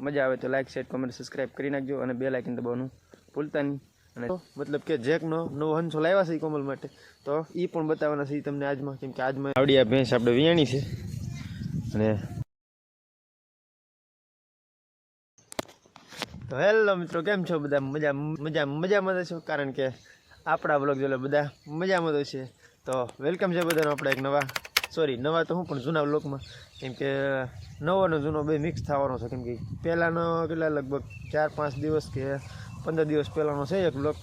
મજા આવે તો લાઈક શેર કમેન્ટ સબસ્ક્રાઈબ કરી નાખજો અને બેલ આઇકન દબાવવાનું ભૂલતા નહીં। અને મતલબ કે જેકનો નવો હંસો લાવ્યા છે કોમલ માટે, તો એ પણ બતાવવાના છે તમને આજમાં, કેમ કે આજમાં આવડી આ ભેંસ આપણે વિયાણી છે। અને તો હેલો મિત્રો, કેમ છો બધા? મજામાં છો? કારણ કે આપણા બ્લોગ જોડે બધા મજામાં તો છે, તો વેલકમ છે બધાનો આપણે એક નવા તો હું પણ જૂના બ્લોગમાં, કેમ કે નવો ને જૂનો બે મિક્સ થવાનો છે। કેમ કે પહેલાંનો કેટલા લગભગ 4-5 દિવસ કે 15 દિવસ પહેલાંનો છે એક બ્લોગ,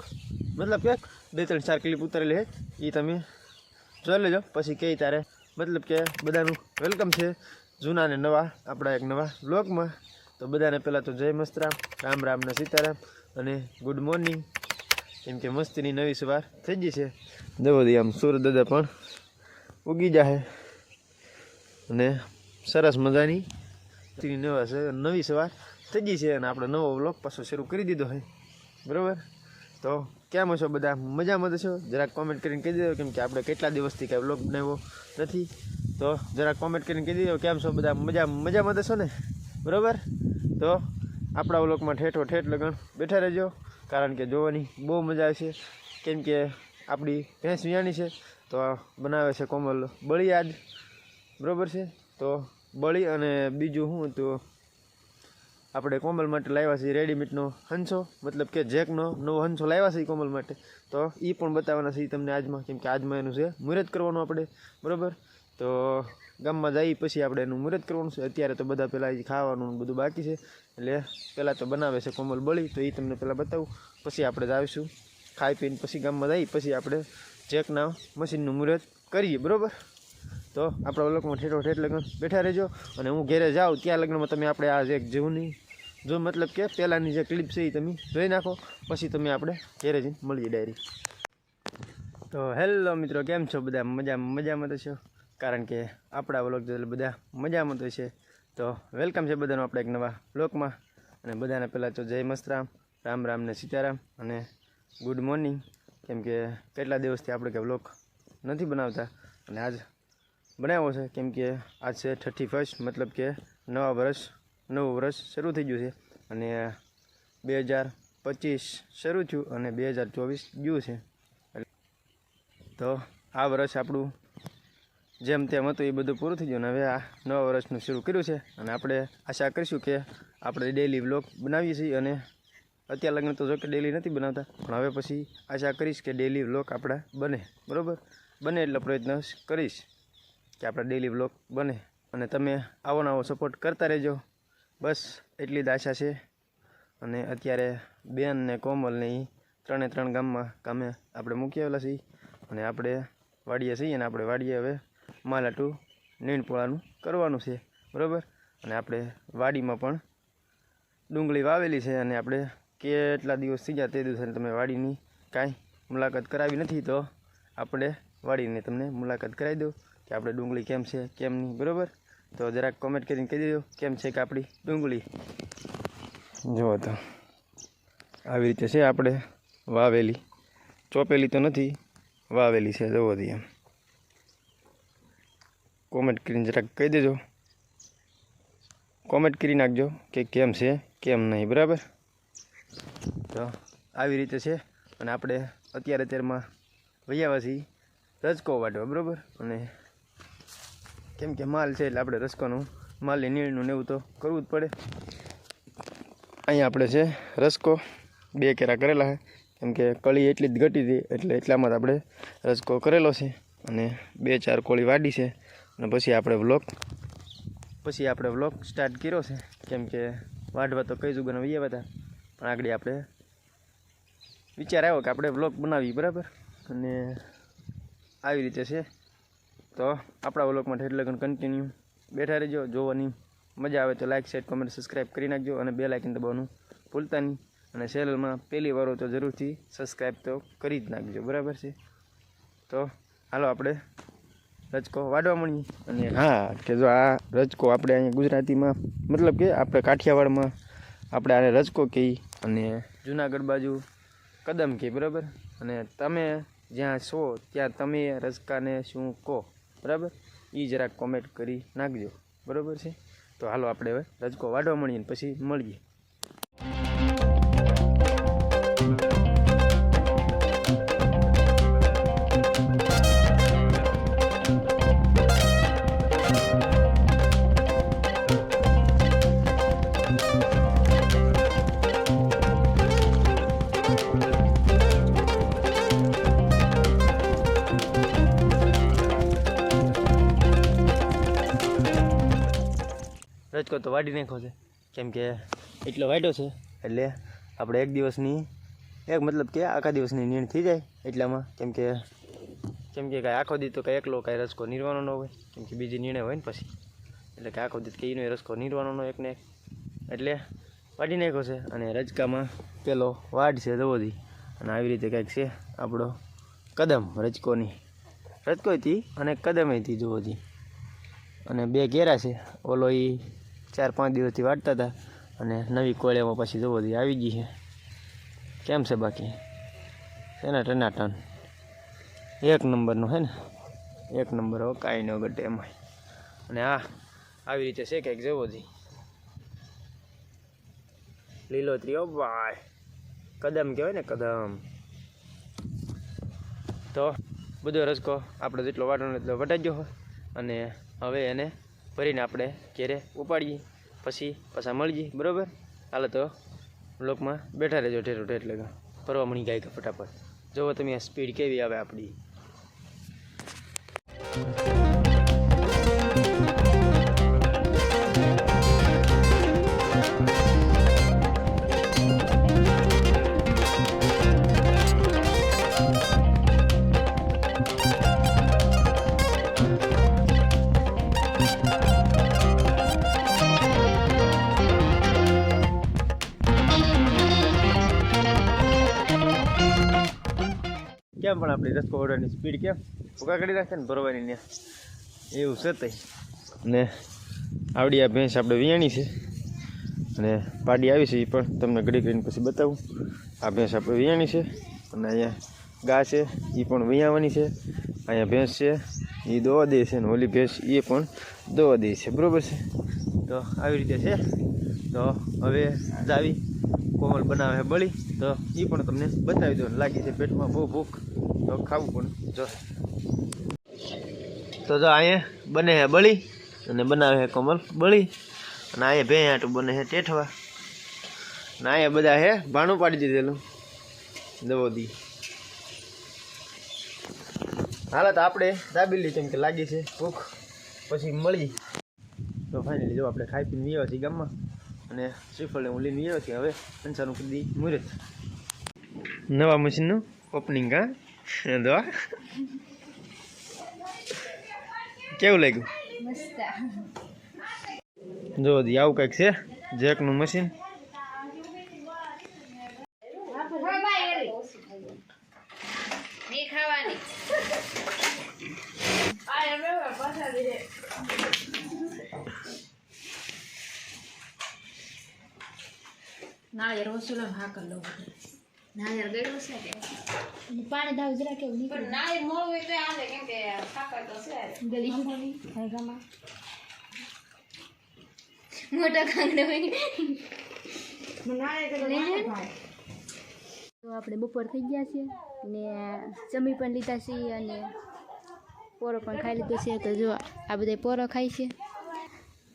મતલબ કે 2-3-4 ક્લિપ ઉતારેલી છે, એ તમે જોઈ લેજો પછી કહી તારે। મતલબ કે બધાનું વેલકમ છે જૂના ને નવા આપણા એક નવા બ્લોગમાં। તો બધાને પહેલાં તો જય મસ્તરામ, રામ રામ ને સીતારામ અને ગુડ મોર્નિંગ, કેમ કે મસ્તીની નવી સવાર થઈ ગઈ છે। જવો દઈએ આમ સૂરજ દાદા પણ ઉગી જાય અને સરસ મજાની નવી સવાર થઈ ગઈ છે અને આપણે નવો વ્લોગ પાછો શરૂ કરી દીધો છે, બરાબર? તો કેમ છો બધા? મજામાં તો છો? જરાક કોમેન્ટ કરીને કહી દેજો, કેમ કે આપણે કેટલા દિવસથી કાંઈ વ્લોગ બનાવ્યો નથી, તો જરાક કોમેન્ટ કરીને કહી દેજો કેમ છો બધા? મજામાં તો છો ને, બરાબર? તો આપણા વ્લોગમાં ઠેઠ લગન બેઠા રહેજો, કારણ કે જોવાની બહુ મજા આવશે। કેમ કે આપણી ભેંસ વિયાણી છે તો બનાવે છે કોમલ બળી આજ, બરાબર છે? તો બળી અને બીજું શું તો આપણે કોમલ માટે લાવ્યા છીએ રેડીમેડનો હંસો, મતલબ કે જેકનો નવો હંસો લાવ્યા છે કોમલ માટે, તો એ પણ બતાવવાના છે તમને આજમાં, કેમ કે આજમાં એનું છે મુહૂર્ત કરવાનું આપણે, બરાબર? તો ગામમાં જઈ પછી આપણે એનું મુહૂર્ત કરવાનું છે। અત્યારે તો બધા પહેલાં ખાવાનું બધું બાકી છે, એટલે પહેલાં તો બનાવે છે કોમલ બળી, તો એ તમને પહેલાં બતાવું, પછી આપણે આવીશું ખાઈ પીને, પછી ગામમાં જઈ પછી આપણે જેકના મશીનનું મુહૂર્ત કરીએ, બરાબર? તો આપણા વ્લોગમાં ઠેઠ લગ્ન બેઠા રહેજો, અને હું ઘેરે જાઉં ત્યાં લગ્નમાં તમે આપણે આ જેક જૂની જો મતલબ કે પહેલાંની જે ક્લિપ છે એ તમે જોઈ નાખો, પછી તમે આપણે ઘેરે જઈને મળીએ ડાયરી। તો હેલો મિત્રો, કેમ છો બધા? મજામાં તો છો? કારણ કે આપણા વ્લોગ જોઈને બધા મજામાં તો છે, તો વેલકમ છે બધાનો આપણે એક નવા વ્લોગમાં। અને બધાને પહેલાં તો જય મસ્તરામ, રામ રામ ને સીતારામ અને ગુડ મોર્નિંગ, કેમ કે કેટલા દિવસથી આપણે કે વ્લોગ નથી બનાવતા, અને આજ બનાવ્યો છે, કેમ કે આજ છે 31st, મતલબ કે નવું વર્ષ શરૂ થઈ ગયું છે, અને 2025 શરૂ થયું અને 2024 ગયું છે। તો આ વર્ષ આપણું જેમ તેમ હતું એ બધું પૂરું થઈ ગયું, અને હવે આ નવા વર્ષનું શરૂ કર્યું છે, અને આપણે આશા કરીશું કે આપણે ડેઈલી વ્લોગ બનાવીએ છીએ, અને અત્યાર લગ્ન તો જો કે ડેઈલી નથી બનાવતા, પણ હવે પછી આશા કરીશ કે ડેઈલી વ્લોગ આપણા બને, બરાબર? બને એટલે પ્રયત્ન કરીશ કે આપણા ડેઈલી વ્લોગ બને, અને તમે આવો સપોર્ટ કરતા રહેજો, બસ એટલી જ આશા છે। અને અત્યારે બેન ને કોમલ ને એ 3 ગામમાં કામે આપણે મૂકી આવેલા છીએ, અને આપણે વાડીએ છીએ, અને આપણે વાડીએ હવે માલાટું નીણપોળાનું કરવાનું છે, બરાબર? અને આપણે વાડીમાં પણ ડુંગળી વાવેલી છે, અને આપણે કેટલા દિવસ થઈ ગયા તે દિવસે તમે વાડીની કાંઈ મુલાકાત કરાવી નથી, તો આપણે વાડીને તમને મુલાકાત કરાવી દઉં કે આપણે ડુંગળી કેમ છે કેમ નહીં, બરાબર? તો જરાક કોમેન્ટ કરીને કહી દેજો કેમ છે કે આપણી ડુંગળી। જુઓ તો આવી રીતે છે આપણે વાવેલી, ચોપેલી તો નથી, વાવેલી છે, જુઓ દી એમ કોમેન્ટ કરીને જરાક કહી દેજો, કોમેન્ટ કરી નાખજો કે કેમ છે કેમ નહીં, બરાબર? તો આવી રીતે છે, અને આપણે અત્યારમાં વૈયાવા છીએ રજકો વાટવા, બરાબર? અને કેમ કે માલ છે એટલે આપણે રસકોનું માલની નીણનું ને એવું તો કરવું જ પડે। અહીંયા આપણે છે રસકો 2 કેરા કરેલા છે, કેમ કે કળી એટલી જ ઘટી હતી એટલે એટલામાં જ આપણે રસકો કરેલો છે, અને 2-4 કોળી વાડી છે, અને પછી આપણે વ્લોગ સ્ટાર્ટ કર્યો છે, કેમ કે વાઢવા તો કઈ જુગાના વૈયા હતા, પણ આગળ આપણે વિચાર આવ્યો કે આપણે વ્લોગ બનાવીએ, બરાબર? અને આવી રીતે છે, તો આપણા વ્લોગમાં ઠેઠ લગન કન્ટિન્યુ બેઠા રહેજો, જોવાની મજા આવે તો લાઈક શેર કમેન્ટ સબસ્ક્રાઈબ કરી નાખજો, અને બેલ આઇકન દબાવવાનું ભૂલતા નહીં, અને ચેનલમાં પહેલી વાર હોય તો જરૂરથી સબસ્ક્રાઈબ તો કરી જ નાખજો, બરાબર છે? તો હાલો આપણે રજકો વાડવા મળીએ। અને હા, કે જો આ રજકો આપણે અહીંયા ગુજરાતીમાં મતલબ કે આપણે કાઠિયાવાડમાં આપણે આને રજકો કહીએ, અને જુનાગઢ બાજુ કદમ કહે, બરાબર? અને તમે જ્યાં છો ત્યાં તમે રજકાને શું કહો, બરાબર? એ જરાક કોમેન્ટ કરી નાખજો, બરાબર છે? તો હાલો આપણે હવે રજકો વાઢવા મળીએ ને પછી મળીએ. રજકો તો વાઢી નાખ્યો છે, કેમ કે એટલો વાઢ્યો છે એટલે આપણે એક દિવસની મતલબ કે આખા દિવસની નીણ થઈ જાય એટલામાં. કેમ કે કાંઈ આખો દી તો કાંઈ એકલો કાંઈ રસકો નીરવાનો ન હોય, કેમ કે બીજી નીણે હોય ને પછી, એટલે કે આખો દી કંઈનો રસકો નીરવાનો ન એકને એક, એટલે વાઢી નાખ્યો છે. અને રજકામાં પેલો વાઢ છે દવોદી, અને આવી રીતે કંઈક છે આપણો કદમ રજકોથી અને કદમેથી જોવોથી. અને બે ઘેરા છે, ઓલો એ 4-5 દિવસથી વાટતા હતા, અને નવી કોળિયામાં પછી જોવોથી આવી ગઈ છે. કેમ છે બાકી? એના ટનાટન એક નંબરનું છે ને, એક નંબર. હવે કાંઈ ન ઘટે એમાં. અને આવી રીતે છે કંઈક જોવોથી લીલોતરી. ઓ ભાઈ, કદમ કહેવાય ને, કદમ. તો બધો રસકો આપણે જેટલો વાટવાનો એટલો વટાઈ ગયો હોય, અને હવે એને ભરીને આપણે ઘેરે ઉપાડીએ, પછી પાછા મળીએ. બરાબર? હાલો તો બ્લોકમાં બેઠા રહેજો ઠેર એટલે ફરવા મળી ગાય ફટાફટ. જોવો તમે આ સ્પીડ કેવી આવે આપણી. કેમ પણ આપણી રસકો ઓર્ડરની સ્પીડ કેમ ભૂકા કરી રાખે ને ભરવાની ને એવું છે તઈ. ને આવડી આ ભેંસ આપણે વિયાણી છે, અને પાડી આવી છે, એ પણ તમને ઘડી કરીને પછી બતાવું. આ ભેંસ આપણે વિયાણી છે, અને અહીંયા ગા છે, એ પણ વિયાવાની છે. અહીંયા ભેંસ છે, એ દોવા દે છે, ને ઓલી ભેંસ એ પણ દોવા દે છે. બરાબર છે? તો આવી રીતે છે. તો હવે જાવી કોમલ બનાવે બળી, તો એ પણ તમને બતાવી દો. લાગી છે પેટમાં બહુ ભૂખ, તો ખાવું પણ જો. તો જો અહીંયા બને છે બળી, અને બનાવે છે કોમલ બળી, અને અહીંયા ભે આટું બને છે ટેઠવા, અને અહીંયા બધા છે ભાણું પાડી દીધેલું દવોદી. હાલ તો આપણે દાબેલી કેમ કે લાગી છે ભૂખ, પછી મળી. તો ફાઇનલી જો આપણે ખાઈ પીને આવ્યા છીએ ગામમાં, અને શ્રીફળને હું લઈને આવ્યો છીએ. હવે અંસાનું કદી મુહૂર્ત નવા મશીનનું ઓપનિંગ. દો કેવું લાગ્યું? જો આવું કંઈક છે જેકનું મશીન. નાળિયેર ઓછું હાકર લો. નાળિયેર ગયું છે કે પાણી દાવ જરા કેવું નહીં, પણ નાળિયેર મોળું હોય તો હાલે, કેમ કે સાકર તો છે ગલી હાઈગામાં મોટા કાંગડે હોય. તો આપણે બપોર થઈ ગયા છે, ને જમી પણ લીધા છીએ, અને પોરો પણ ખાઈ લીધો છે. તો જો આ બધા પોરો ખાય છે.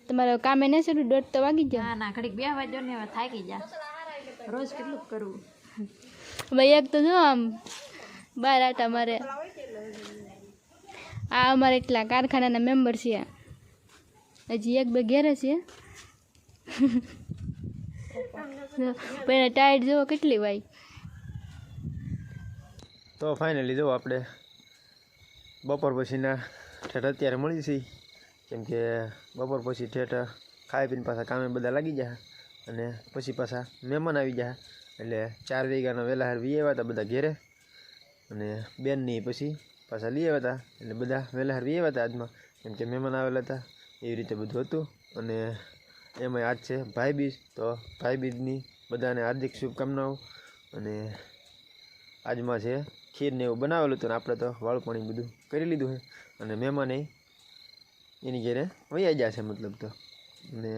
તમારે કામે ન છે, દોઢ તો વાગી ગયા. ના ઘડીક બે વાગ્યો ને થાકી ગયા. રોજ કેટલું કરવું ભાઈ. એક તો જો આમ 12 આટા મારે. આ અમારે એટલા કારખાનાના મેમ્બર છે, હજી 1-2 ઘેરે છે. પણ ટાયર્ડ જુઓ કેટલી ભાઈ. તો ફાઇનલી જો આપણે બપોર પછીના ઠેઠ અત્યારે મળી છીએ, કેમ કે બપોર પછી ઠેઠ ખાઈ પીને પાછા કામે બધા લાગી જાય, અને પછી પાછા મહેમાન આવી જાય. એટલે 4 વાગ્યાના વહેલા વી આવ્યા હતા બધા ઘેરે, અને બેનની પછી પાછા લઈ આવ્યા હતા. એટલે બધા વહેલા વી આવ્યા હતા આજમાં, કેમ કે મહેમાન આવેલા હતા. એવી રીતે બધું હતું. અને એમાં આજ છે ભાઈબીજ, તો ભાઈબીજની બધાને હાર્દિક શુભકામનાઓ. અને આજમાં છે ખીરને એવું બનાવેલું હતું, ને આપણે તો વાળું પાણી બધું કરી લીધું છે. અને મહેમાને એની ઘેરે વૈયા ગયા છે, મતલબ તો ને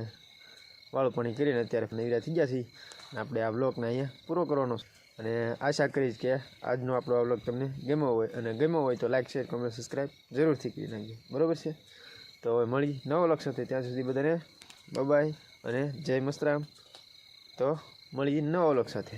વાળું પાણી કરીને અત્યારે નવરા થઈ ગયા છીએ અને આપણે આ બ્લોગને અહીંયા પૂરો કરવાનો છે અને આશા કરીશ કે આજનો આપણો આ બ્લોગ તમને ગમ્યો હોય અને ગમ્યો હોય તો લાઈક શેર કમેન્ટ સબસ્ક્રાઈબ જરૂરથી કરી નાખજો બરાબર છે તો હવે મળી નવો બ્લોગ સાથે ત્યાં સુધી બધાને બાય અને જય મસ્તરામ તો મળી નવા બ્લોગ સાથે